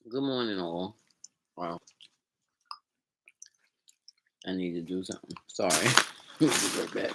Good morning, all. Wow, I need to do something. Sorry. Be right back.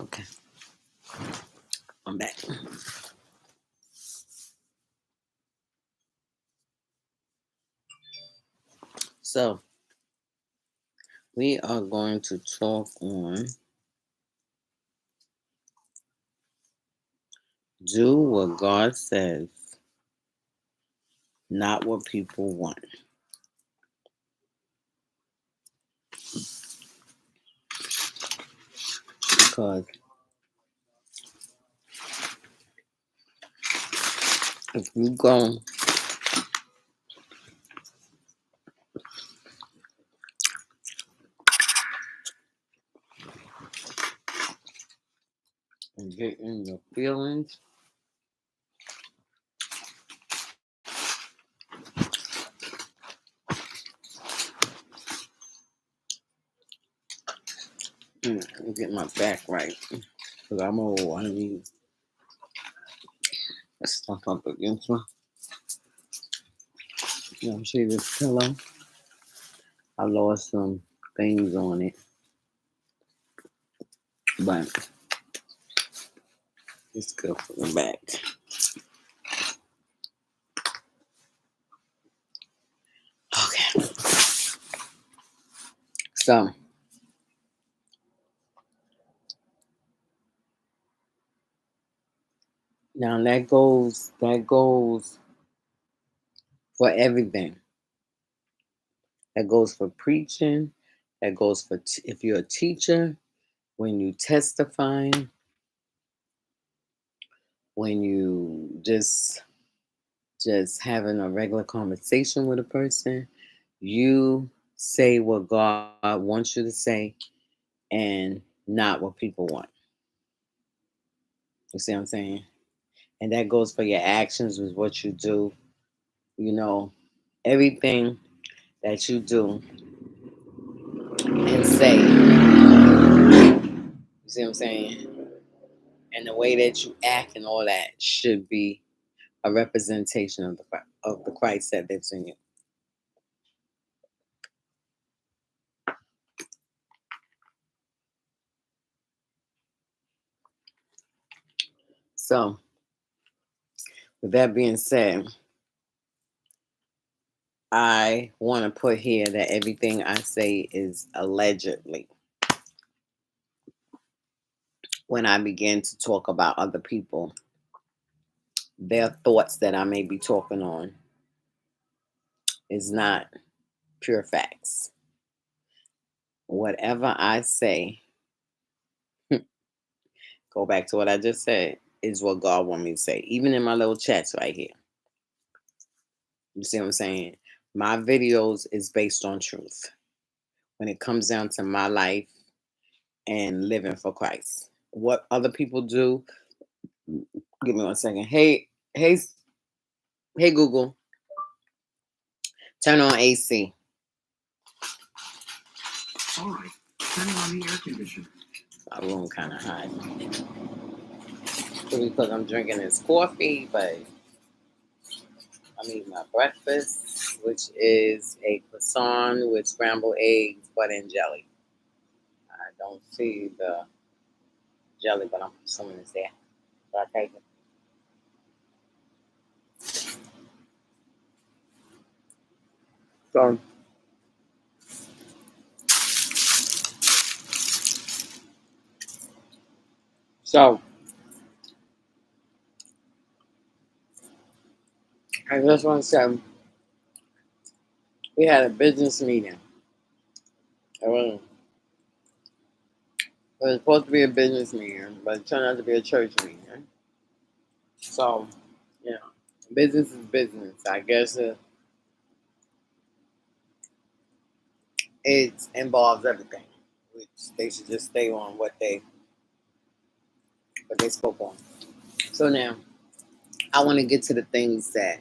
Okay, I'm back. So, we are going to talk on do what God says, not what people want. Because if you go and get in your feelings, let me get my back right. Because I'm old. I need stuff up against me. You know, see this pillow? I lost some things on it, but it's good for the back. Okay, so now that goes for everything. That goes for preaching. That goes for if you're a teacher, when you testifying, when you just having a regular conversation with a person, you say what God wants you to say and not what people want. You see what I'm saying? And that goes for your actions with what you do. You know, everything that you do and say. You see what I'm saying? And the way that you act and all that should be a representation of the Christ that lives in you. So, with that being said, I want to put here that everything I say is allegedly. When I begin to talk about other people, their thoughts that I may be talking on is not pure facts. Whatever I say, go back to what I just said, is what God wants me to say. Even in my little chats right here. You see what I'm saying? My videos is based on truth. When it comes down to my life and living for Christ. What other people do, give me one second. Hey Google, turn on AC. All right, turning on the air conditioner. My room kind of hot. Because I'm drinking this coffee, but I'm eating my breakfast, which is a croissant with scrambled eggs, butter, and jelly. I don't see the jelly, but I'm assuming it's there. So I take it. So, so I just want to say we had a business meeting. It was supposed to be a business meeting, but it turned out to be a church meeting. So, you know, business is business. I guess it involves everything, which they should just stay on what they spoke on. So now, I want to get to the things that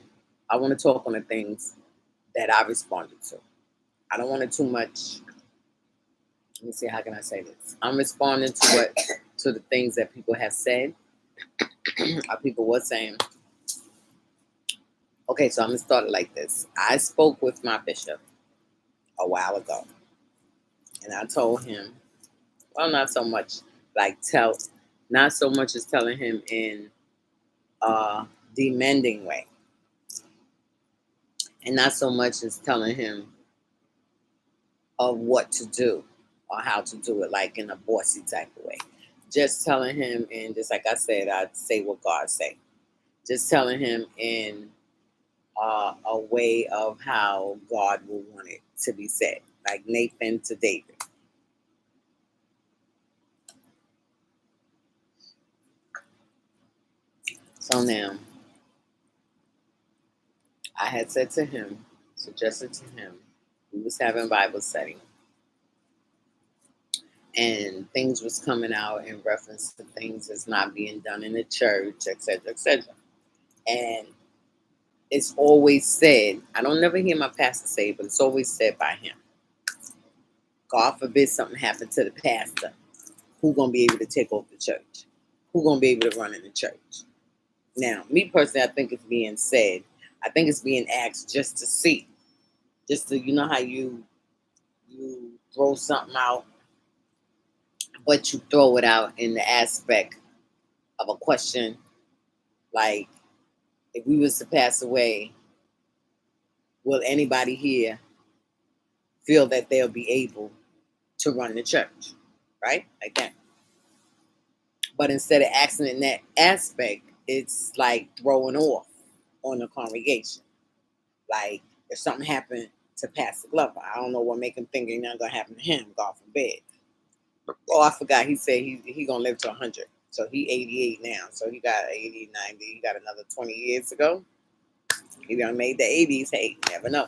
I want to talk on the things that I responded to. I don't want it too much. Let me see, how can I say this? I'm responding to the things that people have said, or people were saying. Okay, so I'm gonna start it like this. I spoke with my bishop a while ago, and I told him, well, not so much like not so much as telling him in a demanding way, and not so much as telling him of what to do or how to do it, like in a bossy type of way. Just telling him, and just like I said, I'd say what God say. Just telling him in a way of how God will want it to be said, like Nathan to David. So now, I had said to him, suggested to him, we was having Bible study, and things was coming out in reference to things that's not being done in the church, etc., etc. And it's always said, I don't never hear my pastor say it, but it's always said by him. God forbid something happened to the pastor. Who gonna be able to take over the church? Who gonna be able to run in the church? Now, me personally, I think it's being said. I think it's being asked just to see, just to, you know how you throw something out, but you throw it out in the aspect of a question, like if we was to pass away, will anybody here feel that they'll be able to run the church, right? Like that. But instead of asking in that aspect, it's like throwing off on the congregation. Like if something happened to Pastor Glover, I don't know what make him think it's not gonna happen to him. God forbid. Oh, I forgot. He said he gonna live to 100. So he 88 now. So he got 80, 90. He got another 20 years to go. He done made the 80s. Hey, you never know.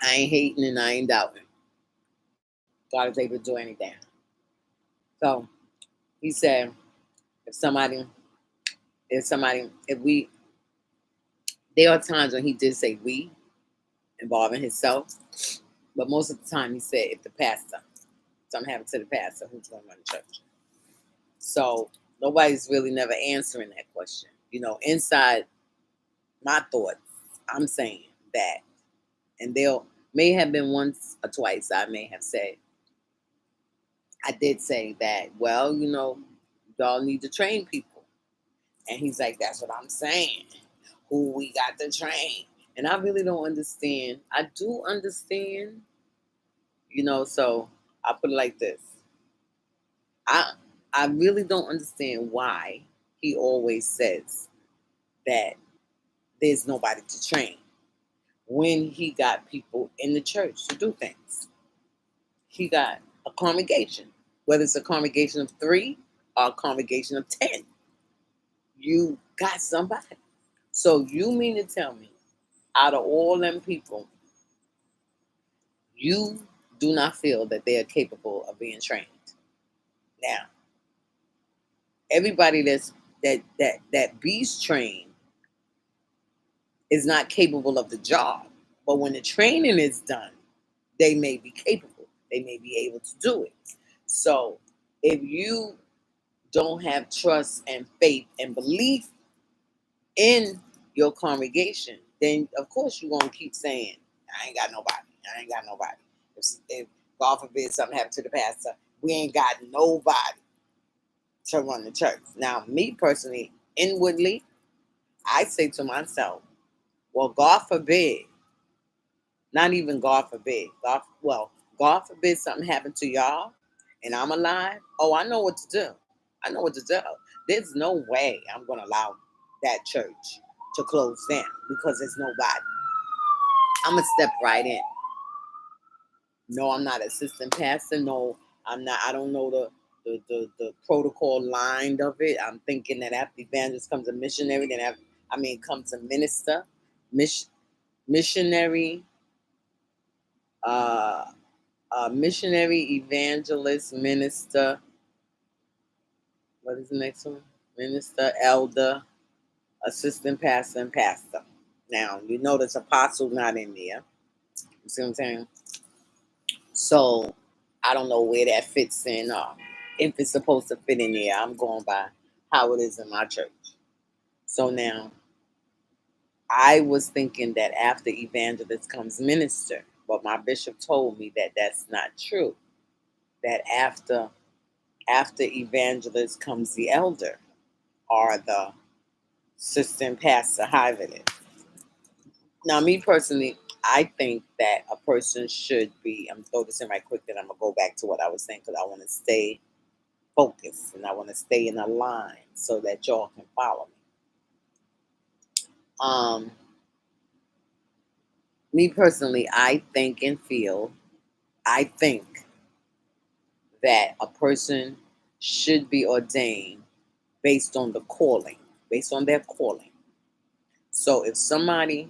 I ain't hating and I ain't doubting. God is able to do anything. So he said, if somebody, if we, there are times when he did say we, involving himself, but most of the time he said if the pastor, something happened to the pastor, who's going to run the church? So nobody's really never answering that question. You know, inside my thoughts, I'm saying that, and there may have been once or twice I may have said, I did say that, well, you know, y'all need to train people. And he's like, that's what I'm saying. Who we got to train. And I really don't understand. I do understand, you know, so I'll put it like this. I I really don't understand why he always says that there's nobody to train when he got people in the church to do things. He got a congregation, whether it's a congregation of 3 or a congregation of 10. You got somebody. So you mean to tell me, out of all them people, you do not feel that they are capable of being trained? Now, everybody that beast trained is not capable of the job. But when the training is done, they may be capable. They may be able to do it. So if you don't have trust and faith and belief in your congregation, then of course you're gonna keep saying, I ain't got nobody. I ain't got nobody. If God forbid something happened to the pastor, we ain't got nobody to run the church. Now, me personally, inwardly, I say to myself, well, God forbid, not even God forbid, God forbid something happened to y'all and I'm alive. Oh, I know what to do. I know what to do. There's no way I'm going to allow that church to close down because there's nobody. I'm going to step right in. No, I'm not assistant pastor. No, I'm not. I don't know the protocol line of it. I'm thinking that after evangelist comes a missionary, then comes a minister, missionary, uh, missionary, evangelist, minister. What is the next one? Minister, elder, assistant pastor, and pastor. Now you notice apostle not in there. You see what I'm saying? So I don't know where that fits in. If it's supposed to fit in there, I'm going by how it is in my church. So now I was thinking that after evangelist comes minister, but my bishop told me that that's not true. That after evangelist comes the elder or the assistant pastor, however it is. Now, me personally, I think that a person should be. I'm gonna throw this in right quick, then I'm gonna go back to what I was saying because I want to stay focused and I want to stay in a line so that y'all can follow me. Me personally, I think and feel. I think that a person should be ordained based on the calling, based on their calling. So if somebody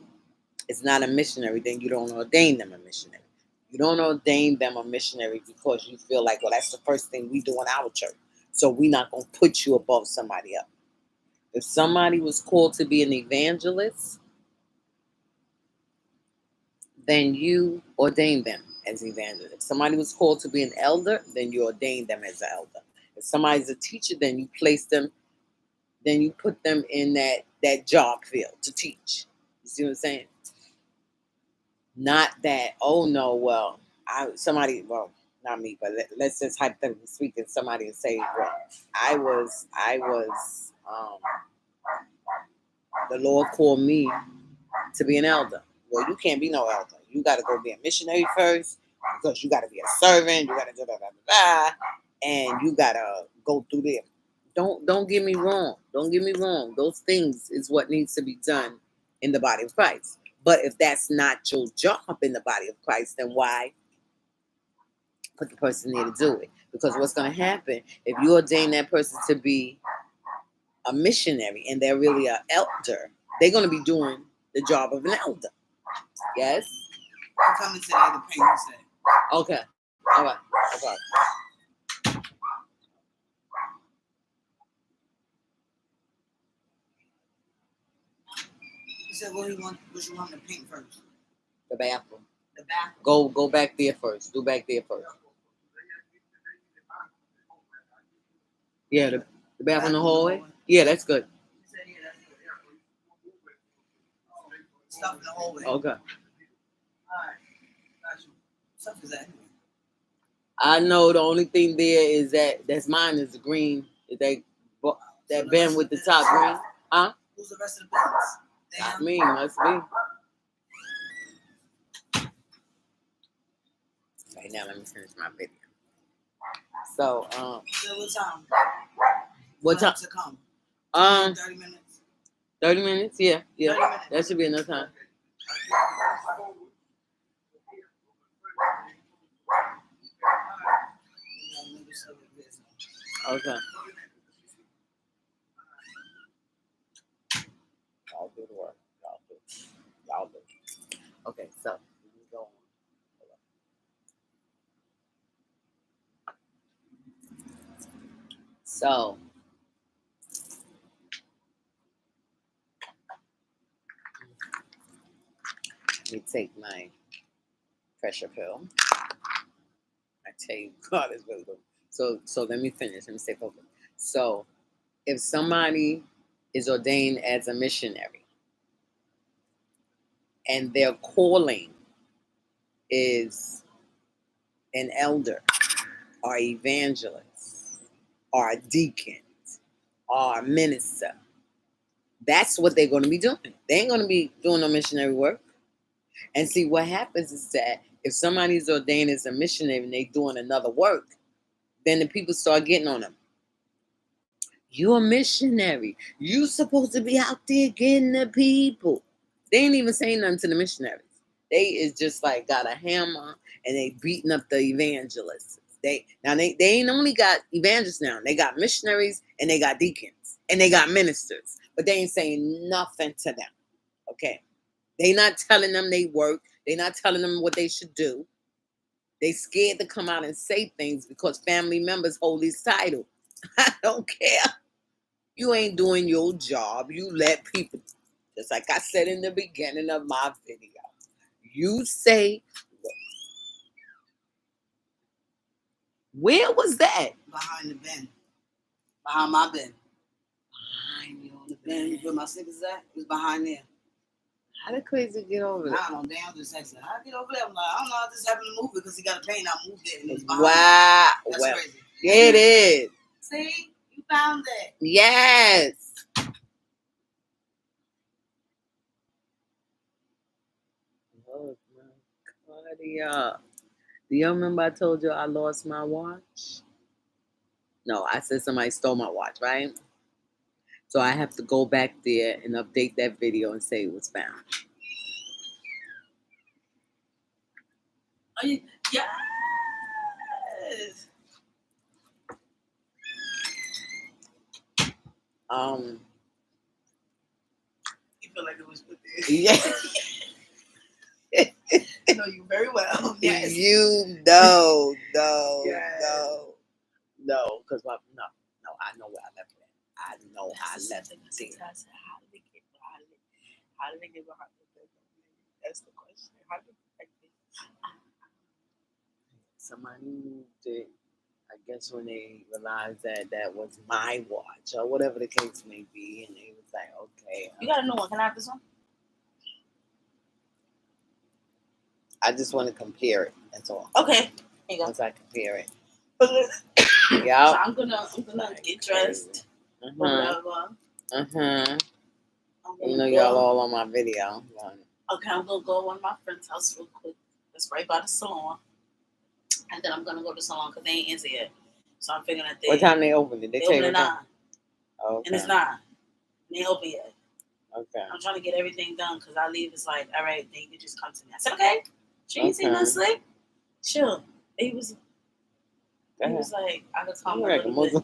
is not a missionary, then you don't ordain them a missionary. You don't ordain them a missionary because you feel like, well, that's the first thing we do in our church. So we're not going to put you above somebody else. If somebody was called to be an evangelist, then you ordain them as evangelist. If somebody was called to be an elder, then you ordain them as an elder. If somebody's a teacher, then you place them, then you put them in that job field to teach. You see what I'm saying? Not that, oh no, well, not me, but let's just hypothetically speaking, somebody would say, well, I was, the Lord called me to be an elder. Well, you can't be no elder. You got to go be a missionary first because you got to be a servant. You got to and you got to go through there. Don't get me wrong. Don't get me wrong. Those things is what needs to be done in the body of Christ. But if that's not your job in the body of Christ, then why put the person there to do it? Because what's going to happen if you ordain that person to be a missionary and they're really an elder, they're going to be doing the job of an elder. Yes? I'm coming today to pray, you said. Okay. All right. Okay. You said what you want to paint first? The bathroom. The bathroom. Go back there first. Do back there first. Yeah, the bathroom in the hallway? Yeah, that's good. You said, yeah, that's good. Stuff in the hallway. Okay. Alright. Got you. Stuff is that anyway? I know the only thing there is that's mine is the green. Is that bin with the top green? Huh? Who's the rest of the bins? Not me, must be. Right now, let me finish my video. So, So what time? what time? To come? 30 minutes. 30 minutes? Yeah. 30 minutes. That should be enough time. Okay. I'll do the work. Y'all do. Okay, so we go on. So let me take my pressure pill. I tell you, God is really good. So let me finish. Let me stay focused. So if somebody is ordained as a missionary and their calling is an elder or evangelist or a deacon or a minister, that's what they're going to be doing. They ain't going to be doing no missionary work. And see, what happens is that if somebody's ordained as a missionary and they doing another work, then the people start getting on them. You're a missionary. You supposed to be out there getting the people. They ain't even saying nothing to the missionaries. They is just like got a hammer and they beating up the evangelists. They ain't only got evangelists now. They got missionaries and they got deacons and they got ministers. But they ain't saying nothing to them. Okay. They not telling them they work. They not telling them what they should do. They scared to come out and say things because family members hold this title. I don't care. You ain't doing your job. You let people, just like I said in the beginning of my video, you say, where was that? Behind the bin. Behind my bin. Behind your The bin where my stickers at? It was behind there. How did Crazy get over there? I don't know. Damn, just texted. How I get over there? I'm like, I don't know. I just happened to move it because he got a pain. I moved it and it was behind Wow. me. That's Well, crazy. yeah, it is. See? You found it. Yes. Oh my God, yeah. Do you remember I told you I lost my watch? No, I said somebody stole my watch, right? So I have to go back there and update that video and say it was found. Are you? Yes. You feel like it was put there. Yeah. I know you very well. Yes. You know, Yes. no, because I know where I left it. I know I left it there. How did they get behind the? That's the question. How did they get? Somebody moved it. I guess when they realized that that was my watch or whatever the case may be, and they was like, okay. You got a new one. Can I have this one? I just want to compare it. That's all. Okay. Here you go. Once I compare it. So Yeah. I'm gonna get dressed. You know y'all all on my video. Okay, I'm gonna go to one of my friend's house real quick. It's right by the salon. And then I'm gonna go to the salon because they ain't answer yet. So I'm figuring that What time they open it? They tell you open at 9. Okay. And it's 9. They ain't open yet. Okay. I'm trying to get everything done because I leave. It's like, all right, then you can just come to me. I said, okay. She ain't seen nothing sleep. Sure. He was like, I could come a little bit.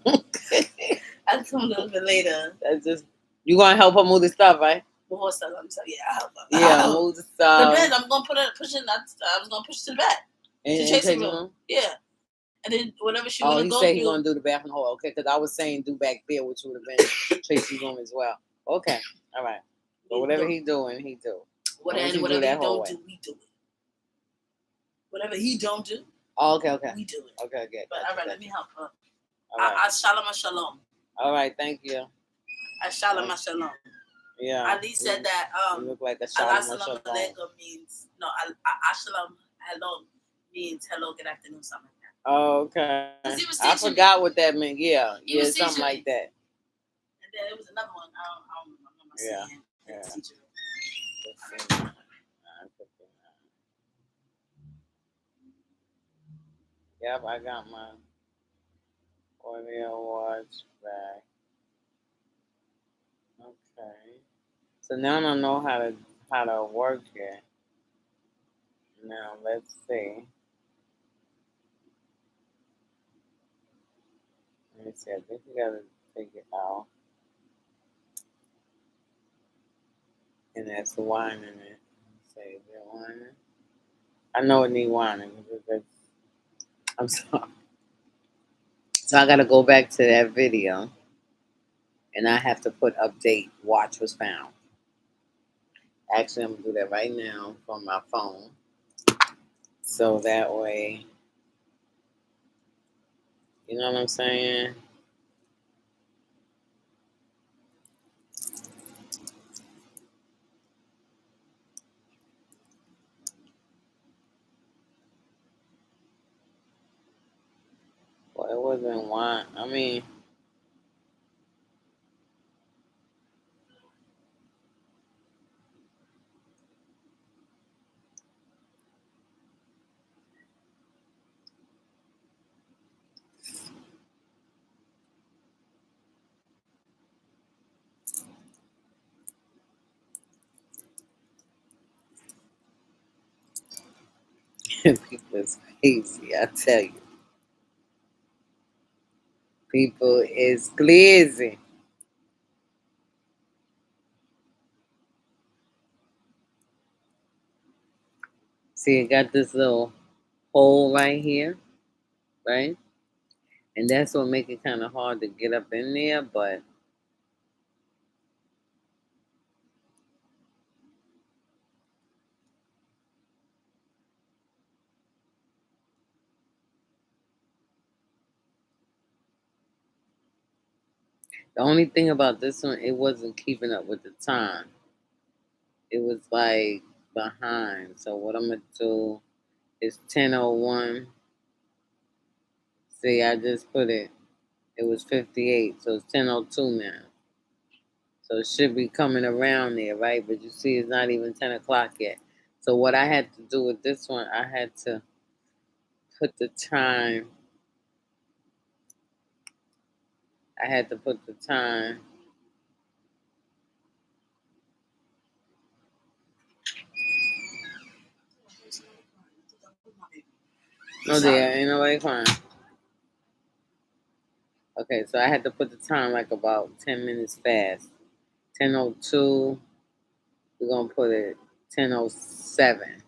I could come a little bit later. That's just, you gonna help her move the stuff, right? Before stuff, yeah, I'll help her. Yeah, move the stuff. The bed, I'm gonna push it. I was gonna push it to the back. And to Tracy's room. room. Yeah. And then whatever she wanna he go said through. He's gonna do the bathroom hall. Okay, because I was saying do back there, which would have been Tracy's room as well. Okay, all right. So whatever he's doing, he do. Whatever he don't do, we do it. Whatever he don't do. Oh, okay. We do it. Okay, good. But all right, let me help her. Right. Shalom shalom. All right, thank you. Shalom shalom. Yeah. Ali said that you look like a shalom shalom means shalom hello means hello, good afternoon, something like that. Oh, okay. I forgot what that meant. Yeah, something like that. And then there was another one. I'm not saying. Yeah. Yep, I got my audio watch back. Okay. So now I know how to work it. Now let's see. Let me see. I think you gotta take it out. And that's wine in it. Say, is there wine in it? I know it need wine in it. I'm sorry. So I gotta go back to that video and I have to put update watch was found. Actually, I'm gonna do that right now from my phone. So that way, you know what I'm saying? Well, it wasn't one. I mean, people is crazy. I tell you, people is crazy. See, it got this little hole right here, right? And that's what make it kind of hard to get up in there. But the only thing about this one, it wasn't keeping up with the time. It was like behind. So what I'm gonna do is 10:01. See, I just put it. It was 58, so it's 10:02 now. So it should be coming around there, right? But you see, it's not even 10 o'clock yet. So what I had to do with this one, I had to put the time. I had to put the time. No, there ain't nobody crying. Okay, so I had to put the time like about 10 minutes fast. 10:02. We're gonna put it 10:07.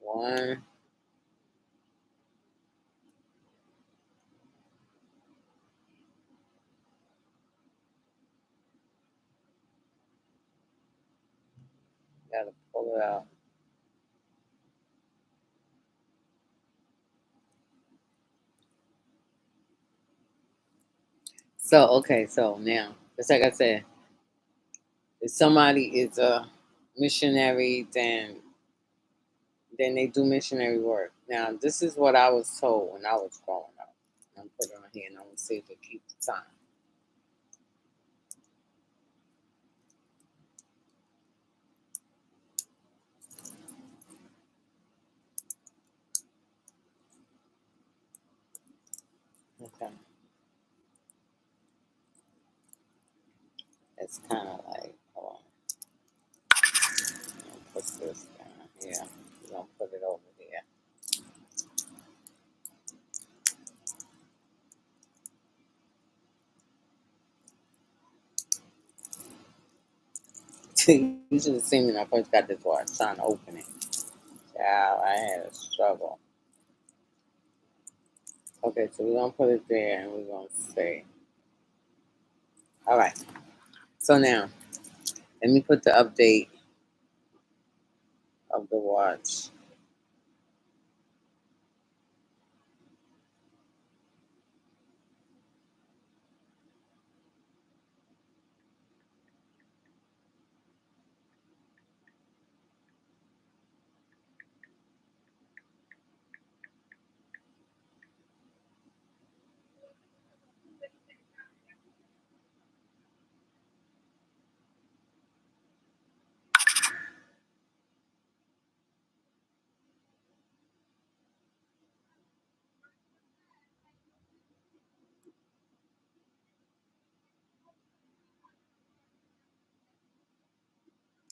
One. Gotta pull it out. So okay, so now it's like I said, if somebody is a missionary, then they do missionary work. Now this is what I was told when I was growing up. I'm putting it on here and I'm gonna see if it keeps the time. Okay. It's kind of like, hold on, I'll put this down here. We're gonna put it over here. You should have seen me when I first got this watch trying to open it. Child, I had a struggle. Okay, so we're gonna put it there and we're gonna say, all right. So now, let me put the update of the watch.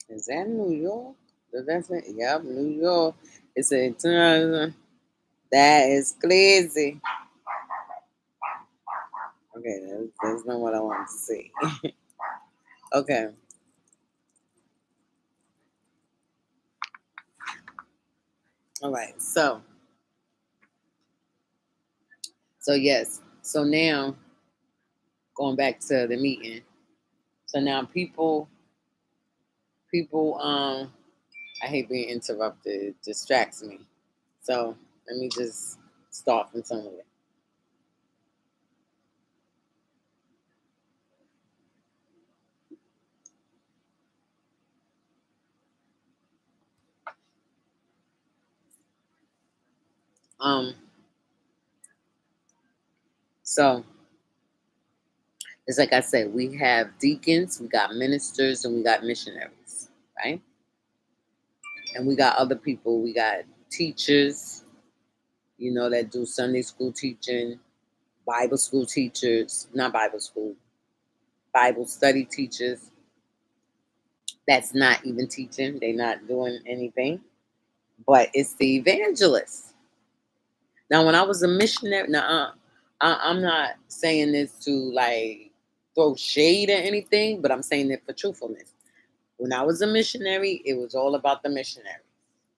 Is that New York? Does that say? Yep, New York. It's a that is crazy. Okay, that's not what I want to see. Okay. All right. So yes. So now going back to the meeting. So now people I hate being interrupted. It distracts me. So let me just start from somewhere. Um so it's like I said, we have deacons, we got ministers, and we got missionaries, right? And we got other people. We got teachers, that do Sunday school teaching, Bible school teachers, not Bible school, Bible study teachers. That's not even teaching. They're not doing anything. But it's the evangelists. Now, when I was a missionary, now I'm not saying this to like throw shade or anything, but I'm saying it for truthfulness. When I was a missionary, it was all about the missionary.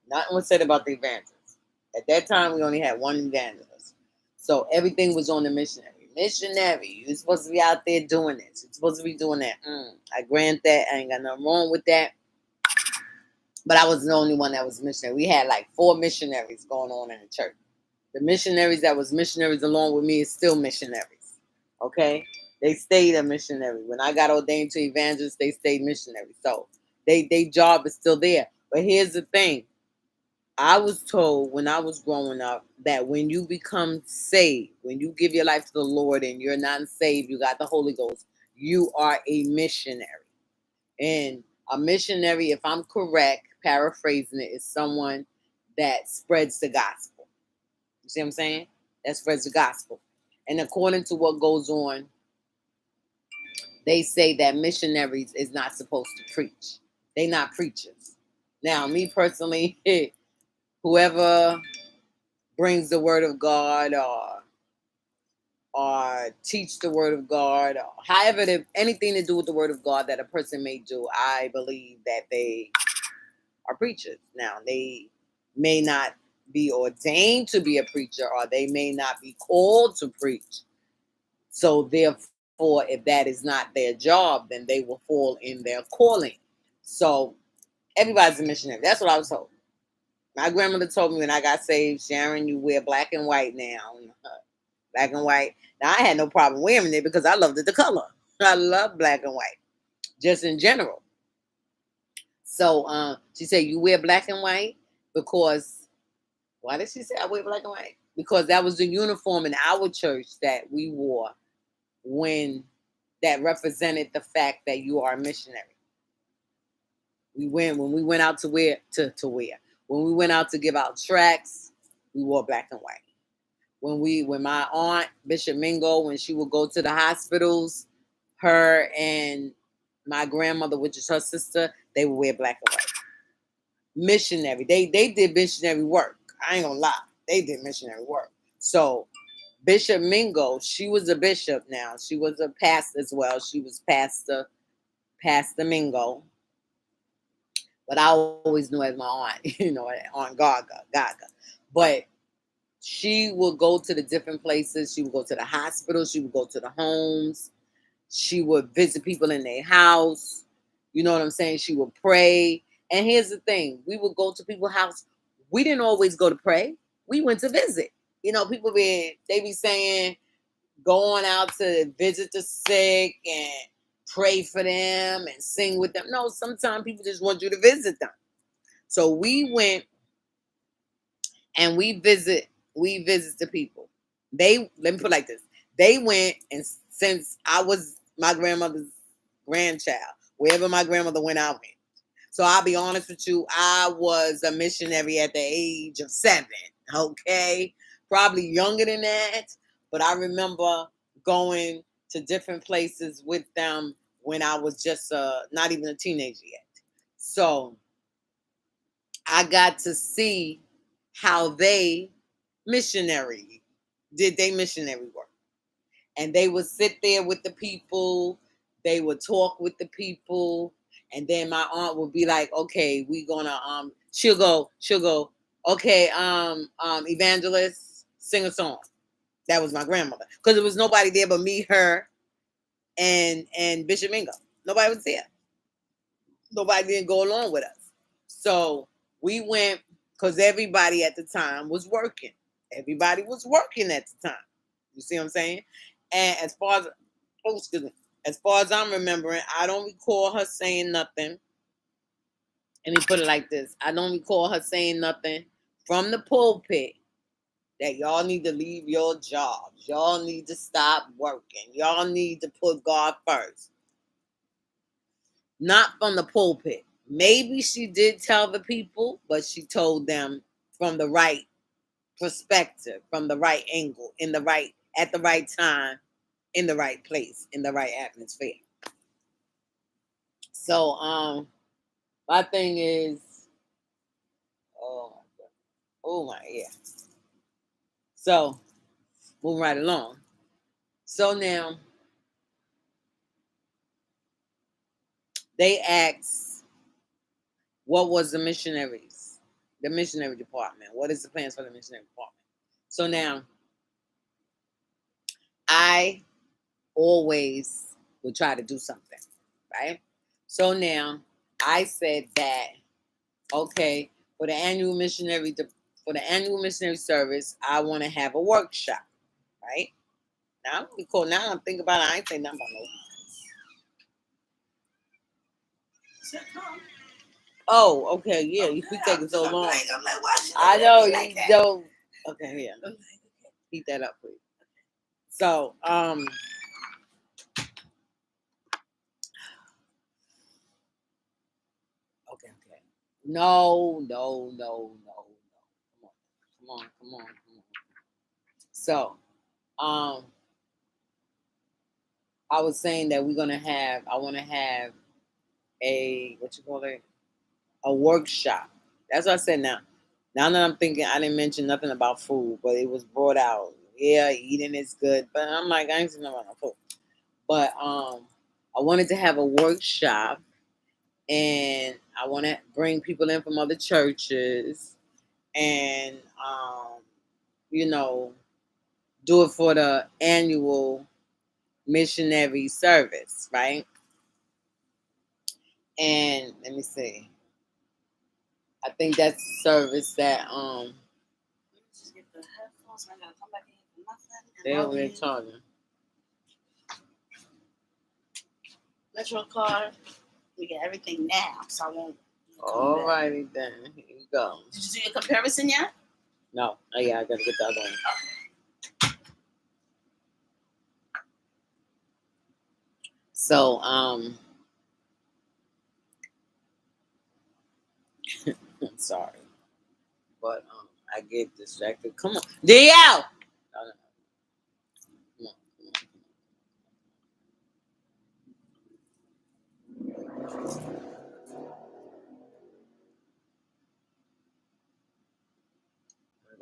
Nothing was said about the evangelist. At that time, we only had one evangelist. So everything was on the missionary. Missionary, you're supposed to be out there doing this. You're supposed to be doing that. I grant that. I ain't got nothing wrong with that. But I was the only one that was a missionary. We had like 4 missionaries going on in the church. The missionaries that was missionaries along with me is still missionaries. Okay? They stayed a missionary. When I got ordained to evangelists, they stayed missionaries. So they job is still there. But here's the thing. I was told when I was growing up that when you become saved, when you give your life to the Lord and you're not saved, you got the Holy Ghost, you are a missionary. And a missionary, if I'm correct, paraphrasing it, is someone that spreads the gospel. You see what I'm saying? That spreads the gospel. And according to what goes on, they say that missionaries is not supposed to preach. They're not preachers. Now, me personally, whoever brings the word of God or teach the word of God, or however, anything to do with the word of God that a person may do, I believe that they are preachers. Now, they may not be ordained to be a preacher, or they may not be called to preach. So therefore, if that is not their job, then they will fall in their calling. So everybody's a missionary. That's what I was told. My grandmother told me when I got saved, Sharon, you wear black and white now. Black and white. Now, I had no problem wearing it because I loved the color. I love black and white, just in general. So she said, you wear black and white because, why did she say I wear black and white? Because that was the uniform in our church that we wore when that represented the fact that you are a missionary. When we went out to wear. When we went out to give out tracts, we wore black and white. When my aunt Bishop Mingo, when she would go to the hospitals, her and my grandmother, which is her sister, they would wear black and white. Missionary. They did missionary work. I ain't gonna lie. They did missionary work. So Bishop Mingo, she was a bishop now. She was a pastor as well. She was Pastor Mingo. But I always knew as my aunt, Aunt Gaga. But she would go to the different places. She would go to the hospital. She would go to the homes. She would visit people in their house. You know what I'm saying? She would pray. And here's the thing. We would go to people's house. We didn't always go to pray. We went to visit. People they be saying, going out to visit the sick and pray for them and sing with them. No, sometimes people just want you to visit them. So we went and we visit the people. Let me put it like this. They went, and since I was my grandmother's grandchild, wherever my grandmother went, I went. So I'll be honest with you, I was a missionary at the age of 7. Okay. Probably younger than that. But I remember going to different places with them when I was just not even a teenager yet. So I got to see how they did they missionary work. And they would sit there with the people, they would talk with the people, and then my aunt would be like, okay, we gonna she'll go, Okay, evangelist, sing a song. That was my grandmother. Because there was nobody there but me, her, and Bishop Mingo. Nobody was there. Nobody didn't go along with us. So we went because everybody at the time was working. Everybody was working at the time. You see what I'm saying? And as far as as far as I'm remembering, I don't recall her saying nothing. Let me put it like this. I don't recall her saying nothing from the pulpit that y'all need to leave your jobs. Y'all need to stop working. Y'all need to put God first. Not from the pulpit. Maybe she did tell the people, but she told them from the right perspective, from the right angle, at the right time, in the right place, in the right atmosphere. So my thing is, oh my, yeah. So moving right along. So now they asked, what was the missionary department? What is the plans for the missionary department? So now I always would try to do something, right? So now I said that, okay, for the annual missionary service, I want to have a workshop, right? Now I'm cool. Now I'm thinking about it. I ain't saying nothing about no. Oh, okay, yeah. You keep taking so long. I know you don't. Okay, yeah. Heat that up, please. So, okay. No. Come on. So, I was saying that I want to have a, a workshop. That's what I said now. Now that I'm thinking, I didn't mention nothing about food, but it was brought out. Yeah, eating is good. But I'm like, I ain't saying nothing about food. But I wanted to have a workshop, and I want to bring people in from other churches, and do it for the annual missionary service, right? And let me see. I think that's the service that Just get the headphones. I gotta come back in for nothing. they over there charging. Metro card. We get everything now, so I won't. Alrighty then. Here you go. Did you do your comparison yet? No. Oh yeah, I gotta get the other one. So I'm sorry. But I get distracted. Come on. DL! No. Come on.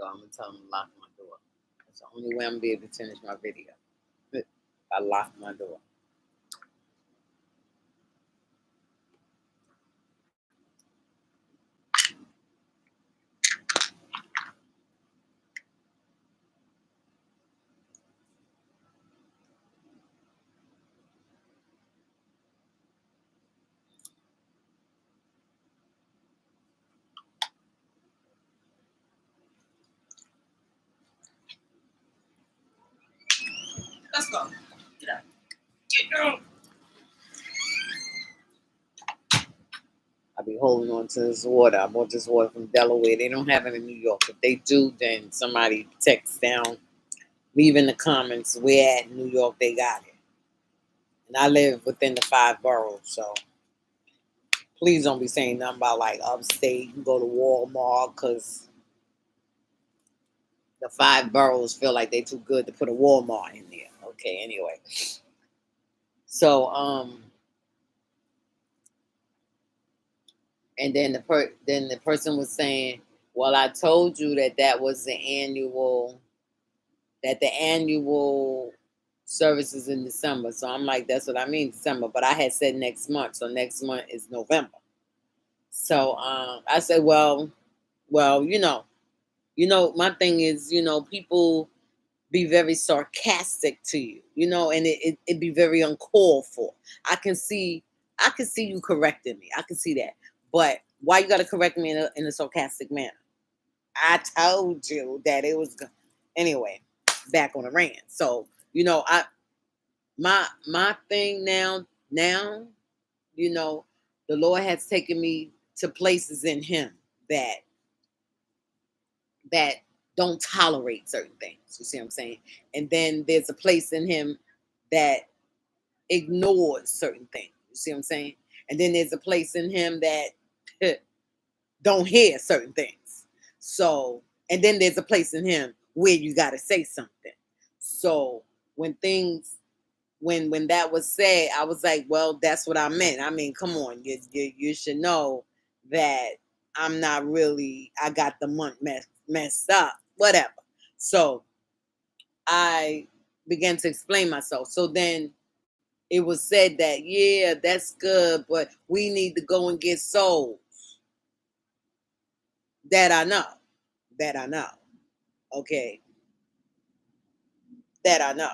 I'm gonna tell them to lock my door. That's the only way I'm gonna be able to finish my video. I lock my door. Let's go. Get up. Get up. I be holding on to this water. I bought this water from Delaware. They don't have it in New York. If they do, then somebody text down, leave in the comments where at New York they got it. And I live within the 5 boroughs, so please don't be saying nothing about like upstate. You can go to Walmart because the 5 boroughs feel like they too good to put a Walmart in there. Okay, anyway. So and then the person was saying, well, I told you that was the annual service is in December. So I'm like, that's what I mean, December. But I had said next month. So next month is November. So I said, well, my thing is, people be very sarcastic to you, and it be very uncalled for. I can see you correcting me. I can see that. But why you gotta correct me in a sarcastic manner? I told you that it was anyway, back on the rant. So, I my thing now, the Lord has taken me to places in him that that don't tolerate certain things. You see what I'm saying? And then there's a place in him that ignores certain things. You see what I'm saying? And then there's a place in him that don't hear certain things. So, and then there's a place in him where you got to say something. So when that was said, I was like, well, that's what I meant. I mean, come on, you should know that I'm not really. I got the month messed up, whatever. So I began to explain myself. So then it was said that, yeah, that's good, but we need to go and get souls. That I know. That I know. Okay. That I know.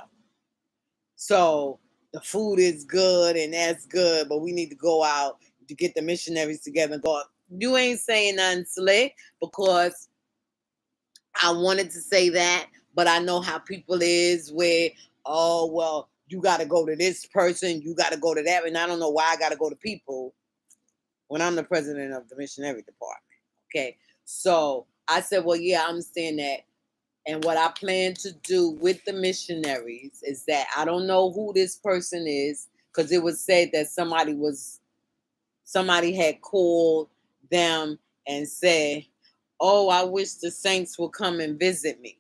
So the food is good and that's good, but we need to go out to get the missionaries together and go. You ain't saying nothing slick because I wanted to say that, but I know how people is where, oh, well, you got to go to this person, you got to go to that, and I don't know why I got to go to people when I'm the president of the missionary department. Okay, so I said, well, yeah, I understand that. And what I plan to do with the missionaries is that I don't know who this person is, because it was said that somebody had called them and said, oh, I wish the saints would come and visit me.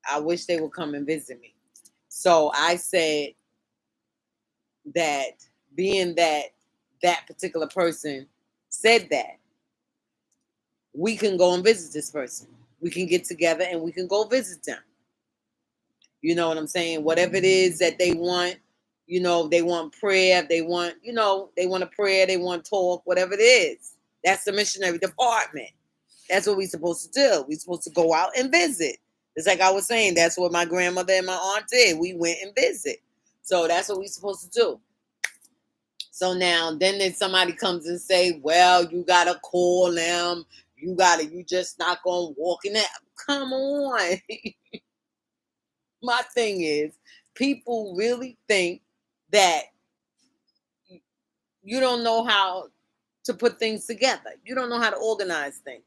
I wish they would come and visit me. So I said that, being that particular person said that, we can go and visit this person. We can get together and we can go visit them. You know what I'm saying? Whatever it is that they want, they want prayer, they want a prayer, they want talk, whatever it is. That's the missionary department. That's what we're supposed to do. We're supposed to go out and visit. It's like I was saying, that's what my grandmother and my aunt did. We went and visit. So that's what we're supposed to do. So now, then somebody comes and say, well, you got to call them. You just not going to walk in there. Come on. My thing is, people really think that you don't know how to put things together. You don't know how to organize things.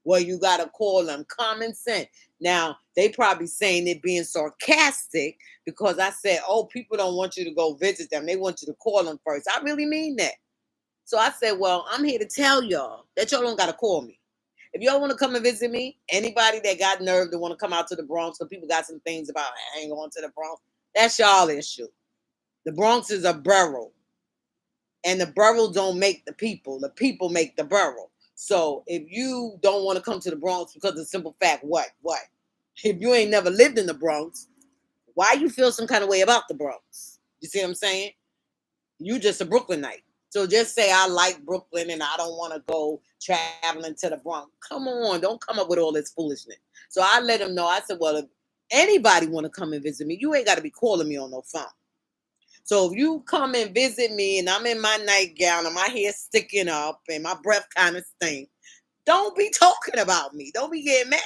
Well, you got to call them. Common sense. Now, they probably saying it being sarcastic because I said, oh, people don't want you to go visit them. They want you to call them first. I really mean that. So I said, well, I'm here to tell y'all that y'all don't got to call me. If y'all want to come and visit me, anybody that got nerve to want to come out to the Bronx, so people got some things about, I ain't going to the Bronx, that's y'all issue. The Bronx is a borough. And the borough don't make the people make the borough. So if you don't want to come to the Bronx because of the simple fact, what? If you ain't never lived in the Bronx, why you feel some kind of way about the Bronx? You see what I'm saying? You just a Brooklynite. So just say I like Brooklyn and I don't want to go traveling to the Bronx. Come on, don't come up with all this foolishness. So I let him know. I said, well, if anybody want to come and visit me, you ain't got to be calling me on no phone. So if you come and visit me and I'm in my nightgown and my hair sticking up and my breath kind of stink, don't be talking about me. Don't be getting mad.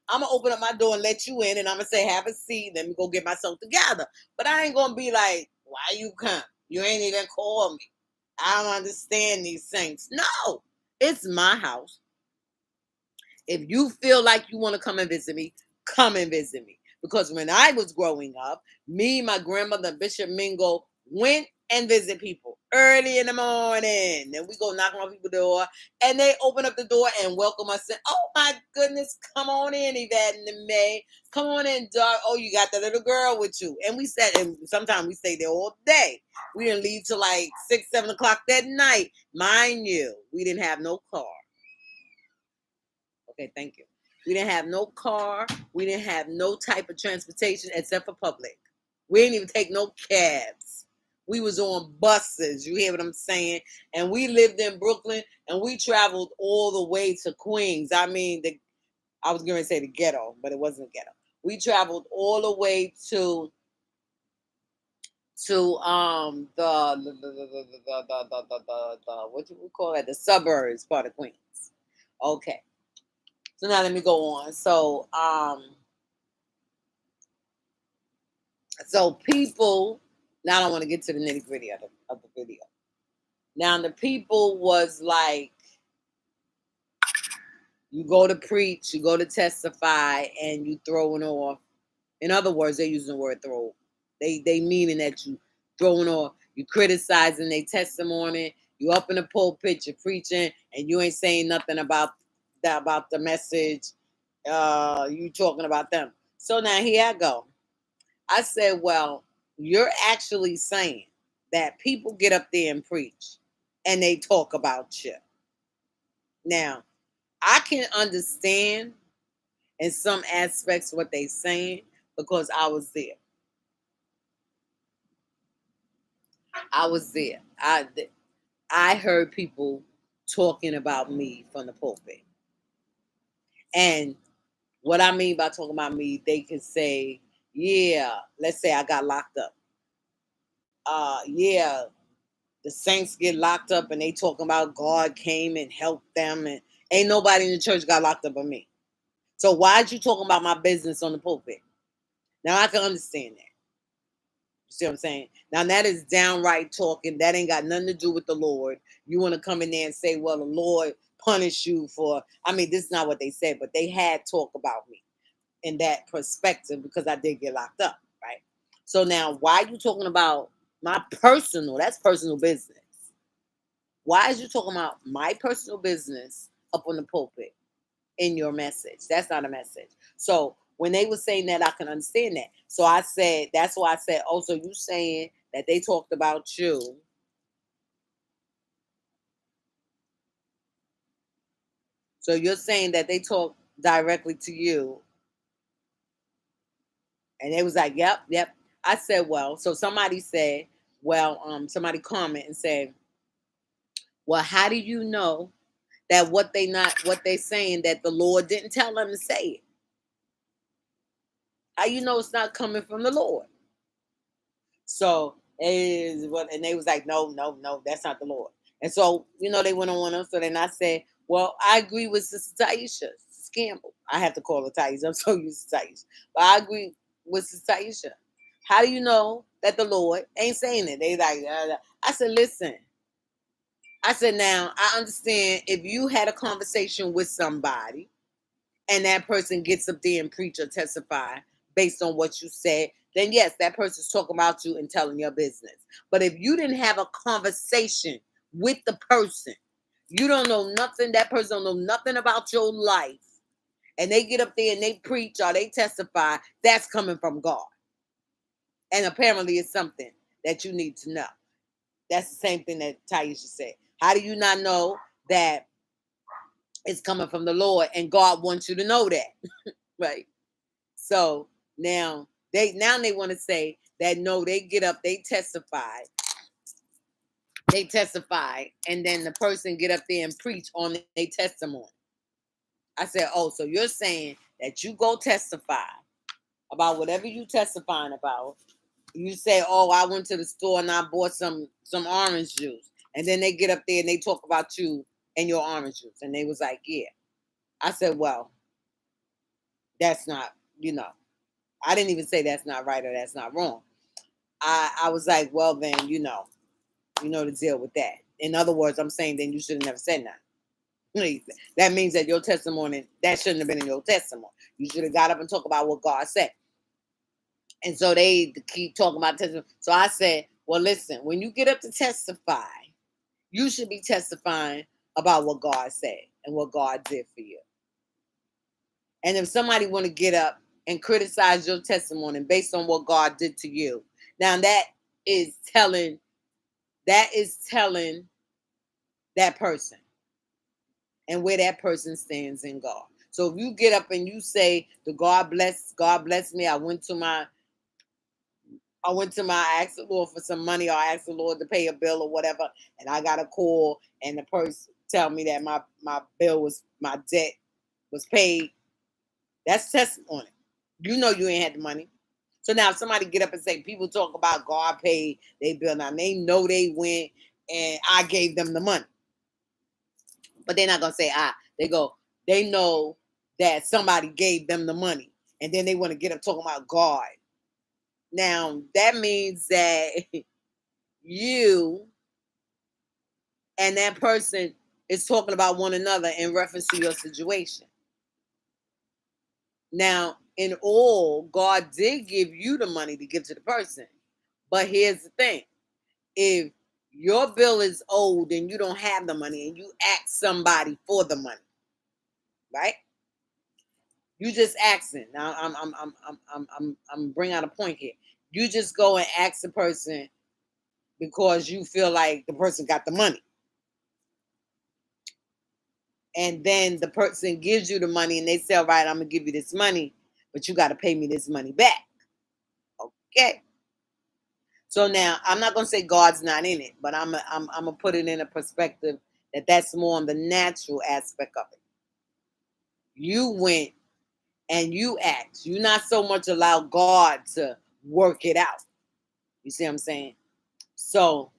I'm going to open up my door and let you in, and I'm going to say, have a seat. Let me go get myself together. But I ain't going to be like, why you come? You ain't even call me. I don't understand these things. No, it's my house. If you feel like you want to come and visit me, come and visit me. Because when I was growing up, me, my grandmother, Bishop Mingo, went and visit people early in the morning. Then we go knock on people's door, and they open up the door and welcome us in. Oh my goodness, come on in, Yvette and May. Come on in, dog. Oh, you got the little girl with you. And we sat, and sometimes we stayed there all day. We didn't leave till like 6, 7 o'clock that night. Mind you, we didn't have no car. Okay, thank you. We didn't have no car. We didn't have no type of transportation except for public. We didn't even take no cabs. We was on buses. You hear what I'm saying? And we lived in Brooklyn, and we traveled all the way to Queens. I mean, I was going to say the ghetto, but it wasn't ghetto. We traveled all the way to the what you would call it, the suburbs part of Queens. Okay. So now let me go on. So people, now I don't want to get to the nitty gritty of the video. Now the people was like, you go to preach, you go to testify, and you throwing off. In other words, they're using the word throw. They meaning that you throwing off, you criticizing their testimony, you up in the pulpit, you're preaching, and you ain't saying nothing about the message. You talking about them. So now here I go. I said, well, you're actually saying that people get up there and preach and they talk about you. Now, I can understand in some aspects what they're saying because I was there. I was there. I heard people talking about me from the pulpit. And what I mean by talking about me, they can say, yeah, let's say I got locked up. Yeah, the saints get locked up and they talking about God came and helped them, and ain't nobody in the church got locked up but me. So why'd you talking about my business on the pulpit? Now I can understand that. You see what I'm saying? Now that is downright talking. That ain't got nothing to do with the Lord. You want to come in there and say, well, the Lord punished you for, I mean, this is not what they said, but they had talk about me in that perspective because I did get locked up, right? So now why are you talking about my personal, that's personal business. Why is you talking about my personal business up on the pulpit in your message? That's not a message. So when they were saying that, I can understand that. So I said, that's why I said, oh, so you saying that they talked about you. So you're saying that they talked directly to you. And they was like, yep. I said, well, so somebody said, well, somebody comment and said, well, how do you know that what they saying that the Lord didn't tell them to say it? How you know it's not coming from the Lord? So is what, and they was like, no, that's not the Lord. And so, they went on them. So then I said, well, I agree with Sister Taisha Campbell. I have to call her Taisha. I'm so used to Taisha. But I agree with Sister Taisha. How do you know that the Lord ain't saying it? They like, I said, listen. I said, now, I understand if you had a conversation with somebody and that person gets up there and preach or testify based on what you said, then yes, that person's talking about you and telling your business. But if you didn't have a conversation with the person, you don't know nothing, that person don't know nothing about your life, and they get up there and they preach or they testify, that's coming from God. And apparently it's something that you need to know. That's the same thing that Taisha said. How do you not know that it's coming from the Lord and God wants you to know that? Right? So now they want to say that no, they get up, they testify, and then the person get up there and preach on their testimony. I said, oh, so you're saying that you go testify about whatever you testifying about. You say, oh, I went to the store and I bought some orange juice. And then they get up there and they talk about you and your orange juice. And they was like, yeah. I said, well, that's not, I didn't even say that's not right or that's not wrong. I was like, well, then, you know to deal with that. In other words, I'm saying then you should have never said that. That means that your testimony, that shouldn't have been in your testimony. You should have got up and talked about what God said. And so they keep talking about testimony. So I said, well, listen, when you get up to testify, you should be testifying about what God said and what God did for you. And if somebody want to get up and criticize your testimony based on what God did to you, now that is telling that person and where that person stands in God. So if you get up and you say, God bless me, I asked the Lord for some money, or I asked the Lord to pay a bill or whatever, and I got a call and the person tell me that my debt was paid, That's testimony. You know you ain't had the money. So now if somebody get up and say, people talk about God paid they bill. Now they know they went and I gave them the money. But they're not going to say I. They know that somebody gave them the money. And then they want to get up talking about God. Now that means that you and that person is talking about one another in reference to your situation. Now, in all, God did give you the money to give to the person. But here's the thing. If your bill is owed and you don't have the money and you ask somebody for the money, right? You just asking. Now I'm bringing out a point here. You just go and ask the person because you feel like the person got the money. And then the person gives you the money and they say, all right, I'm going to give you this money, but you got to pay me this money back. Okay. So now I'm not going to say God's not in it, but I'm going to put it in a perspective that that's more on the natural aspect of it. You went and you asked. You not so much allow God to work it out. You see what I'm saying? So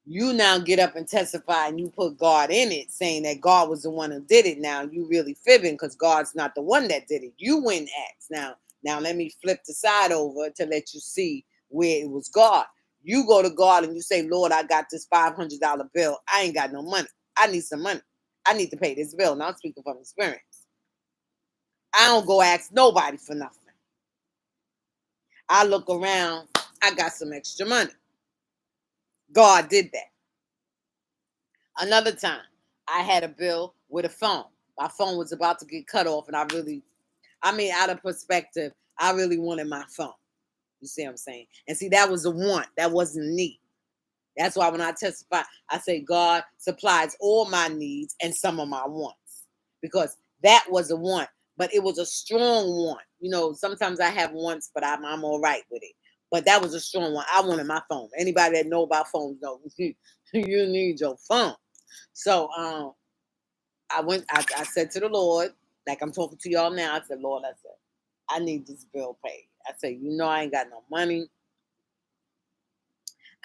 you now get up and testify and you put God in it, saying that God was the one who did it. Now you really fibbing because God's not the one that did it. You went and asked. Now let me flip the side over to let you see where it was God. You go to God and you say, Lord, I got this $500 bill. I ain't got no money. I need some money. I need to pay this bill. Now I'm speaking from experience. I don't go ask nobody for nothing. I look around. I got some extra money. God did that. Another time, I had a bill with a phone. My phone was about to get cut off, and out of perspective, I really wanted my phone. You see what I'm saying? And see, that was a want. That wasn't a need. That's why when I testify, I say God supplies all my needs and some of my wants. Because that was a want, but it was a strong want. You know, sometimes I have wants, but I'm all right with it. But that was a strong one. I wanted my phone. Anybody that know about phones knows you need your phone. So I said to the Lord, like I'm talking to y'all now, I said, Lord, I need this bill paid. I said, I ain't got no money.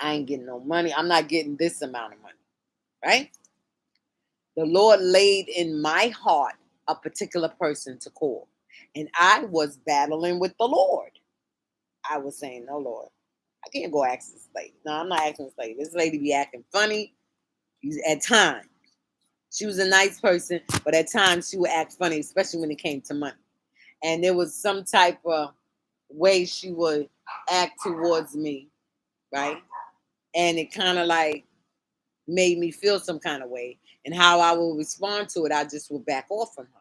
I ain't getting no money. I'm not getting this amount of money, right? The Lord laid in my heart a particular person to call. And I was battling with the Lord. I was saying, no, Lord, I can't go ask this lady. No, I'm not asking this lady. This lady be acting funny at times. She was a nice person, but at times she would act funny, especially when it came to money. And there was some type of way she would act towards me, right? And it kind of like made me feel some kind of way. And how I would respond to it, I just would back off from her.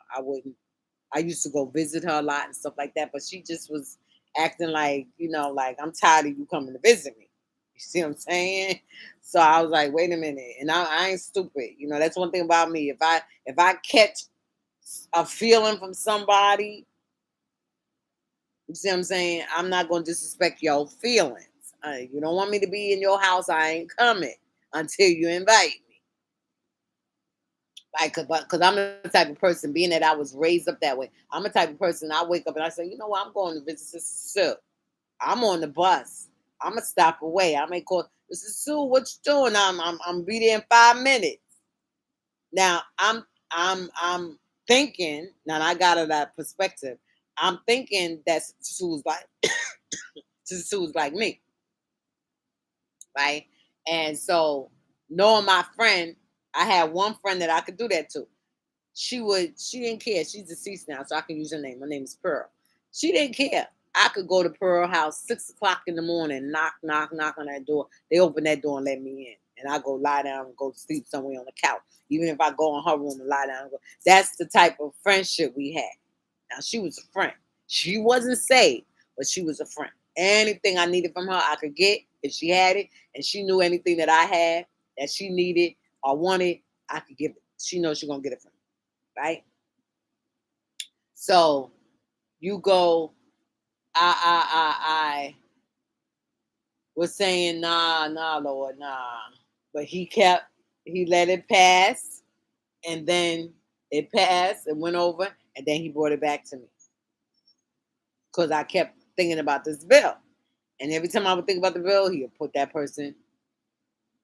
I used to go visit her a lot and stuff like that, but she just was acting like, like I'm tired of you coming to visit me. You see what I'm saying? So I was like, wait a minute. And I ain't stupid. That's one thing about me. If I catch a feeling from somebody, you see what I'm saying? I'm not going to disrespect your feelings. You don't want me to be in your house, I ain't coming until you invite me. Like, because I'm the type of person, being that I was raised up that way, I'm the type of person, I wake up and I say, you know what, I'm going to visit Sister Sue. I'm on the bus. I'm going to stop away. I may call, Sister Sue, what you doing? I'm be there in 5 minutes. Now, I'm thinking, now I got that perspective, I'm thinking that Sister Sue was like me. Right? And so knowing my friend, I had one friend that I could do that to. She didn't care. She's deceased now, so I can use her name. Her name is Pearl. She didn't care. I could go to Pearl House 6 o'clock in the morning, knock on that door. They open that door and let me in. And I go lie down and go sleep somewhere on the couch. Even if I go in her room and lie down and go. That's the type of friendship we had. Now, she was a friend. She wasn't saved, but she was a friend. Anything I needed from her, I could get if she had it. And she knew anything that I had that she needed or wanted, I could give it. She knows she's going to get it from me. Right? So you go, I was saying, nah, Lord, nah. But he let it pass. And then it passed and went over. And then he brought it back to me. Because I kept thinking about this bill. And every time I would think about the bill, he would put that person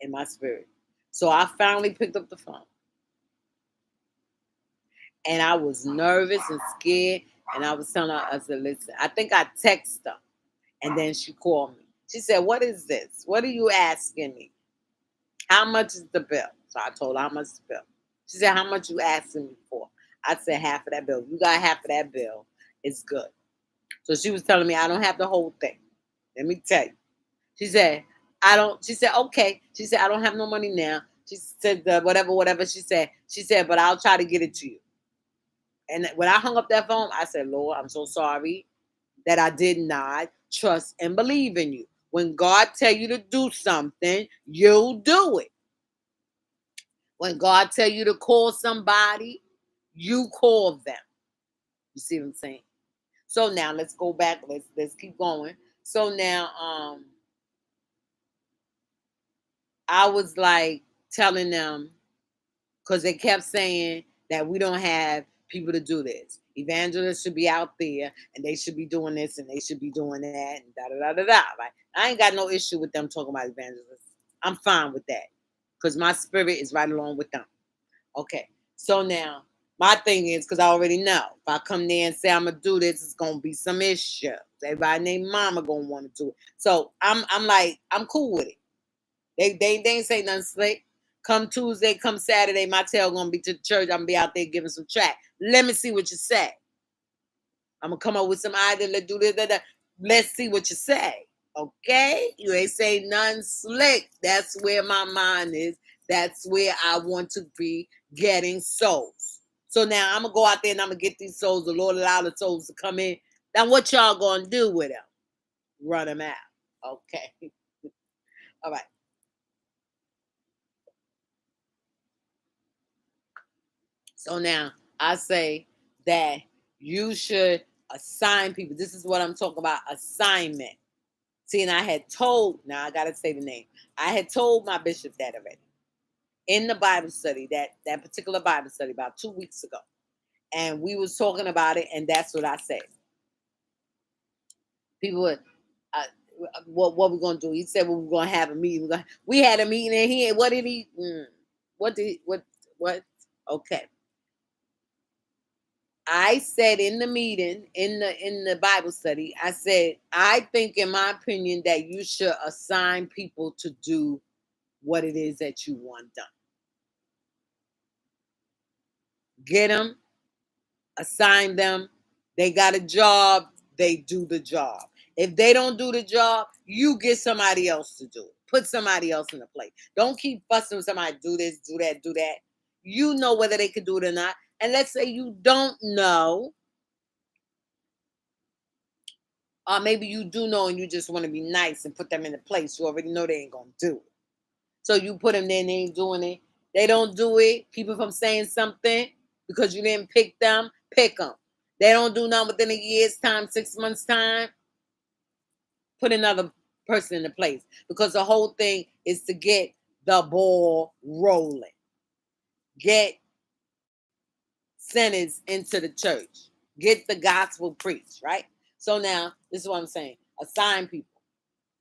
in my spirit. So I finally picked up the phone. And I was nervous and scared. And I was telling her, I said, listen, I think I texted her. And then she called me. She said, what is this? What are you asking me? How much is the bill? So I told her how much is the bill. She said, how much you asking me for? I said, half of that bill. You got half of that bill. It's good. So she was telling me I don't have the whole thing. Let me tell you. She said, she said, okay. She said, I don't have no money now. She said, whatever. She said, but I'll try to get it to you. And when I hung up that phone, I said, Lord, I'm so sorry that I did not trust and believe in you. When God tell you to do something, you'll do it. When God tell you to call somebody, you call them. You see what I'm saying? So now let's go back. Let's keep going. So now I was like telling them, because they kept saying that we don't have people to do this. Evangelists should be out there and they should be doing this and they should be doing that and da. Right? I ain't got no issue with them talking about evangelists. I'm fine with that because my spirit is right along with them. Okay, so now my thing is, because I already know if I come there and say I'm gonna do this, it's gonna be some issues. Everybody named Mama gonna want to do it. So I'm like, I'm cool with it. They ain't say nothing slick. Come Tuesday, come Saturday, my tail gonna be to the church. I'm gonna be out there giving some track. Let me see what you say. I'm gonna come up with some idea. Let's do this. Let's see what you say. Okay? You ain't say nothing slick. That's where my mind is. That's where I want to be getting souls. So now I'm gonna go out there and I'm gonna get these souls. The Lord allow the souls to come in. Now what y'all gonna do with them? Run them out. Okay. All right. So now I say that you should assign people. This is what I'm talking about, assignment. See, and I had told, now I got to say the name. I had told my bishop that already in the Bible study, that particular Bible study about 2 weeks ago. And we was talking about it, and that's what I said. People would, what we're going to do? He said, well, we're going to have a meeting. We had a meeting in here. What did he, what? Okay. I said in the meeting, in the Bible study, I said, I think, in my opinion, that you should assign people to do what it is that you want done. Get them, assign them. They got a job, they do the job. If they don't do the job, you get somebody else to do it. Put somebody else in the place. Don't keep fussing with somebody, do this, do that, do that. You know whether they can do it or not. And let's say you don't know. Or maybe you do know and you just want to be nice and put them in a place. You already know they ain't going to do it. So you put them there and they ain't doing it. They don't do it. Keep them from saying something because you didn't pick them. Pick them. They don't do nothing within a year's time, 6 months' time. Put another person in the place. Because the whole thing is to get the ball rolling. Get sinners into the church. Get the gospel preached, right? So now, this is what I'm saying. Assign people.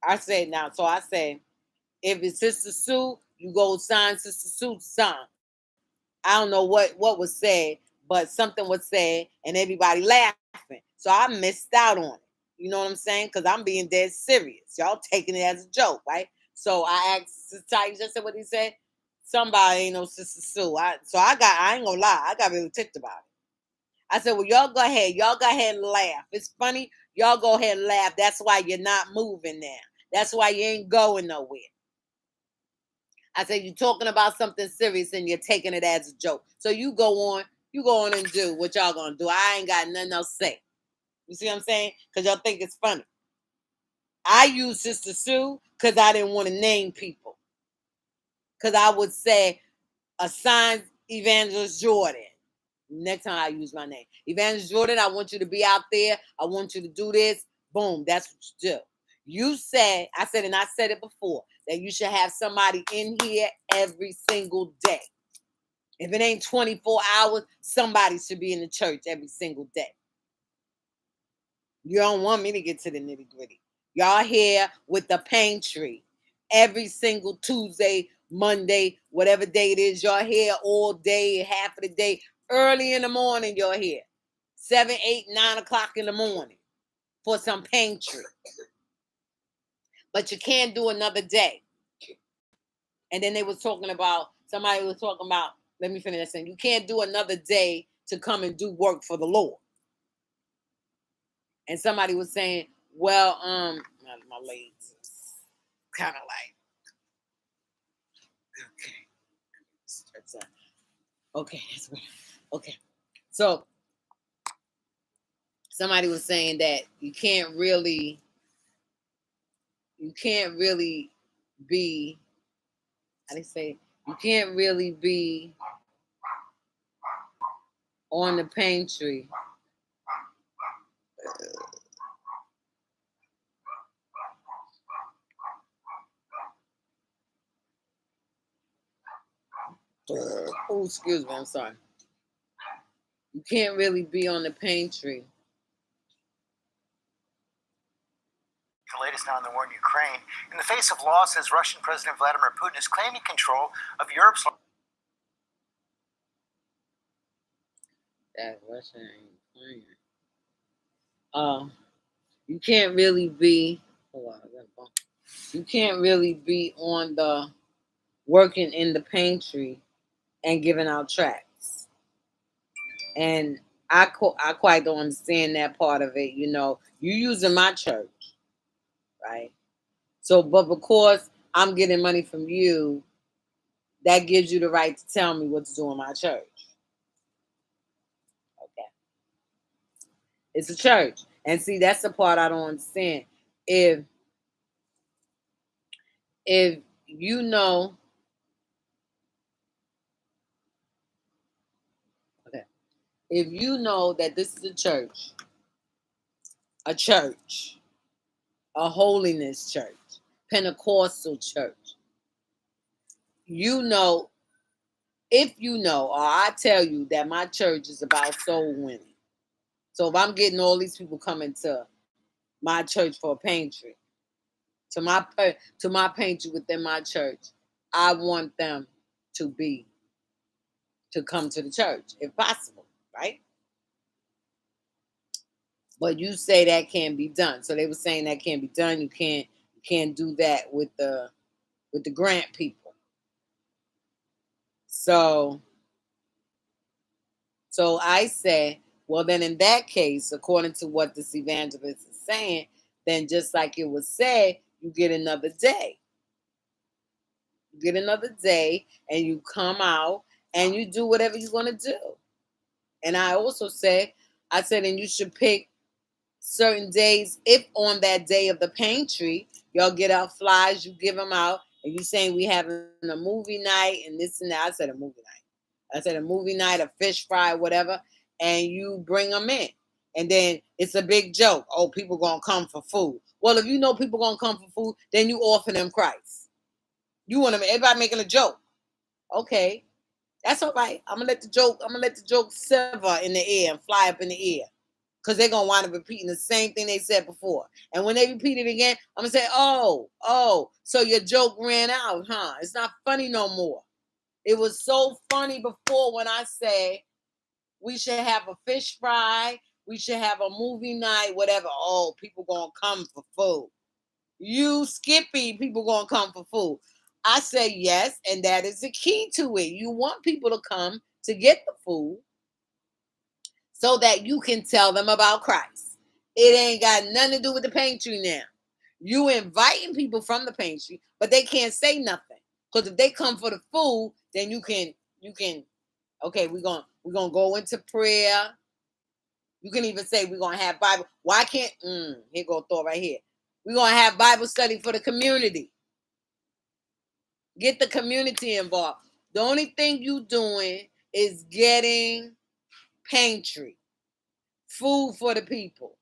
I say now, so I say, if it's Sister Sue, you go sign Sister Sue's son. I don't know what was said, but something was said, and everybody laughing. So I missed out on it. You know what I'm saying? Because I'm being dead serious. Y'all taking it as a joke, right? So I asked Sister Taisha, said what he said. Somebody ain't no Sister Sue. I ain't gonna lie, I got really ticked about it. I said, well, y'all go ahead. Y'all go ahead and laugh. It's funny. Y'all go ahead and laugh. That's why you're not moving now. That's why you ain't going nowhere. I said, you're talking about something serious and you're taking it as a joke. So you go on and do what y'all gonna do. I ain't got nothing else to say. You see what I'm saying? Because y'all think it's funny. I use Sister Sue because I didn't want to name people. Because I would say, assign Evangelist Jordan. Next time I use my name. Evangelist Jordan, I want you to be out there. I want you to do this. Boom, that's what you do. You said, I said it before, that you should have somebody in here every single day. If it ain't 24 hours, somebody should be in the church every single day. You don't want me to get to the nitty gritty. Y'all here with the pantry every single Tuesday, Monday, whatever day it is. Y'all here all day, half of the day. Early in the morning, you're here. 7, 8, 9 o'clock in the morning for some pantry. But you can't do another day. And then they was talking about, somebody was talking about, let me finish that saying, you can't do another day to come and do work for the Lord. And somebody was saying, well, my legs kind of like, okay, that's right. Okay. So somebody was saying that you can't really be, how they say, you can't really be on the pantry. Oh, excuse me, I'm sorry. You can't really be on the pantry. The latest now in the war in Ukraine. In the face of losses, Russian President Vladimir Putin is claiming control of Europe's. That Russia ain't playing. You can't really be. You can't really be on the working in the pantry and giving out tracts. And I quite don't understand that part of it. You know, you using my church, right? So, but because I'm getting money from you, that gives you the right to tell me what to do in my church. Okay. It's a church. And see, that's the part I don't understand. If you know, okay, if you know that this is a church, a holiness church, Pentecostal church, you know, if you know, or I tell you that my church is about soul winning. So if I'm getting all these people coming to my church for a pantry, to my pantry within my church, I want them to come to the church if possible, right? But you say that can't be done. So they were saying that can't be done. You can't do that with the grant people. So I say, well, then in that case, according to what this evangelist is saying, then just like it was said, you get another day. You get another day and you come out and you do whatever you're going to do. And I also said, and you should pick certain days. If on that day of the pantry, y'all get out flyers, you give them out, and you saying we having a movie night and this and that. I said a movie night. I said a movie night, a fish fry, whatever, and you bring them in. And then it's a big joke. Oh, people gonna come for food. Well, if you know people gonna come for food, then you offer them Christ. You want to everybody making a joke. Okay, that's all right. I'm gonna let the joke silver in the air and fly up in the air. Because they're going to wind up repeating the same thing they said before. And when they repeat it again, I'm going to say, oh, so your joke ran out, huh? It's not funny no more. It was so funny before when I say we should have a fish fry, we should have a movie night, whatever. Oh, people going to come for food. You Skippy, people going to come for food. I say yes, and that is the key to it. You want people to come to get the food, so that you can tell them about Christ. It ain't got nothing to do with the pantry now. You inviting people from the pantry, but they can't say nothing. Because if they come for the food, then you can, okay, we're gonna go into prayer. You can even say we're gonna have Bible. Why can't here go thought right here. We're gonna have Bible study for the community. Get the community involved. The only thing you doing is getting pantry. Food for the people.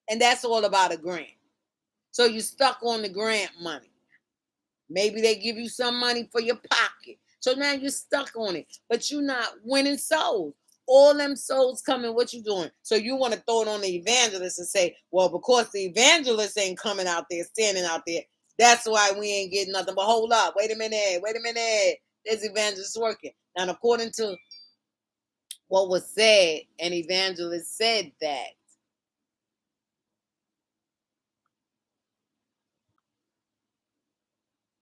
And that's all about a grant. So you stuck on the grant money. Maybe they give you some money for your pocket. So now you're stuck on it, but you're not winning souls. All them souls coming, what you doing? So you want to throw it on the evangelist and say, well, because the evangelist ain't coming out there, standing out there, that's why we ain't getting nothing. But hold up, wait a minute. There's evangelists working. Now, according to what was said, an evangelist said that